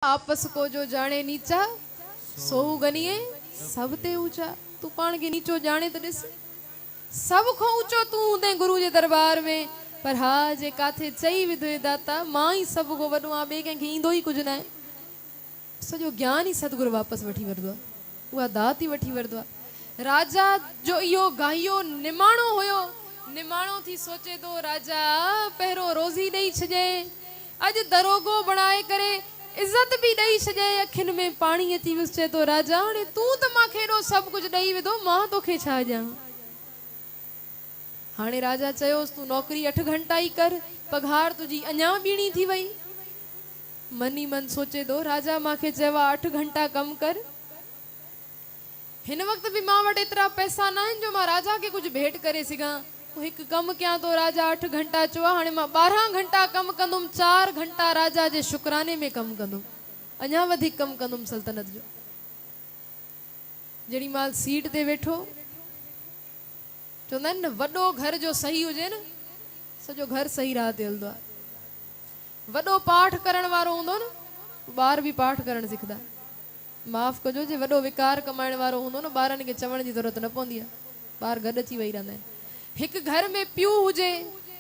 आपस को जो जाने नीचा सो गनिए सब ते ऊंचा। तू पाण के नीचो जाने तो दिस सब को ऊंचो तू हूंदे गुरु जे दरबार में। पर हा जे काथे चई विधो दाता मां ही सब को वॾो आ, ॿिए कंहिंखे ईंदो ई कुझु न आहे। सॼो ज्ञान ही सतगुरु वापसि वठी वठंदो आहे, उहा दात ही वठी वठंदो आहे। राजा जो इहो गाहियो निमाणो हुयो, निमाणो थी सोचे तो राजा पहिरों रोज़ी ॾेई छॾे, अॼु दरोगो बणाए करे इज्जत भी ॾेई छॾे, अखियुनि में पाणी अची वियुसि। चए तो राजा हाणे तूं त मांखे एॾो सभु कुझु ॾेई विधो, मां तोखे छा ॾियां। हाणे राजा चयोसि तूं नौकरी 8 घंटा ही कर, पघार तुझी अञा ॿीणी थी वई। मन ही मन सोचे तो राजा मांखे चवा 8 घंटा कम कर, हिन वक्त भी मां वटि एतिरा पैसा न आहिनि जो मां राजा के कुछ भेंट करे सघां। एक कम क्या तो राजा 8 घंटा चो, हाणे मां 12 घंटा कम कंदुमि, 4 घंटा राजा जे शुक्राने में कम कंदुमि, अञा वधीक कम कंदुमि सल्तनत जो। जड़ी माल सीट ते वेठो, चवंदा आहिनि न वॾो घर जो सही हुजे न सॼो घर सही राह ते हलंदो आहे। वॾो पाठ करण वारो हूंदो न ॿार भी पाठ करण सिखदा। माफ़ कजो जे वॾो विकार कमाइण वारो हूंदो न ॿारनि खे चवण जी ज़रूरत न पवंदी आहे, ॿार गॾु अची वेही रहंदा आहिनि। हिकु घर में पीउ हुजे,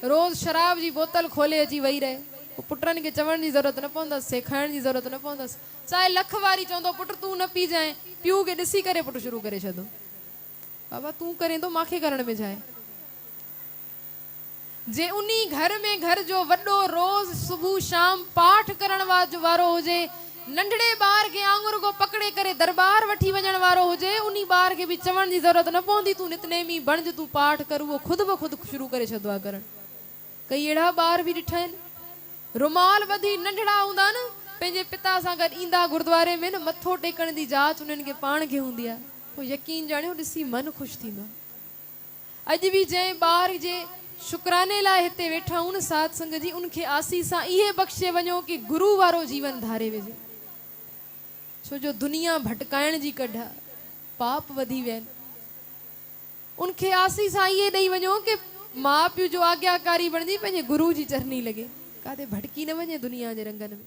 रोज़ शराब जी बोतल खोले अची वेही रहे, पुटनि खे चवण जी ज़रूरत न पवंदसि, सेखारण जी ज़रूरत न पवंदसि। चाहे लख वारी चवंदो पुट तूं न पी जाए, पीउ खे ॾिसी करे पुट शुरू करे छॾो, बाबा तूं करे तो मांखे करण में जाए। जे उन्ही घर में घर जो वॾो रोज़ सुबह शाम पाठ करण वारो हुजे, नंढड़े ॿार खे आंगुर को पकड़े करे दरबार वठी वञण वारो हुजे, उन्ही ॿार खे भी चवण जी ज़रूरत न पवंदी तूं नितनेमी बणज तूं पाठ कर, वो खुद ब खुद शुरू करे छॾंदो आहे करण। कई अहिड़ा ॿार भी ॾिठा आहिनि, रुमाल ॿधी नंढड़ा हूंदा न पंहिंजे पिता सां गॾु ईंदा गुरुद्वारे में न, मथो टेकण जी जाच उन्हनि खे पाण खे हूंदी आहे, पोइ यकीन ॼाणियो ॾिसी मन ख़ुशि थींदो आहे। अॼु भी जंहिं ॿार जे शुक्राने लाइ हिते वेठा आहियूं साध संगत जी, उनखे आसीसां इहे बख़्शे वञो कि गुरु वारो जीवन धारे वेझे, छो जो दुनिया भटकाइण जी कढ पाप वधी विया आहिनि। उनखे आसीसां इहे ॾेई वञो कि माउ पीउ जो आज्ञाकारी बणिजी पंहिंजे गुरु जी चरनी लॻे, काथे भटकी न वञे दुनिया जे रंगनि में।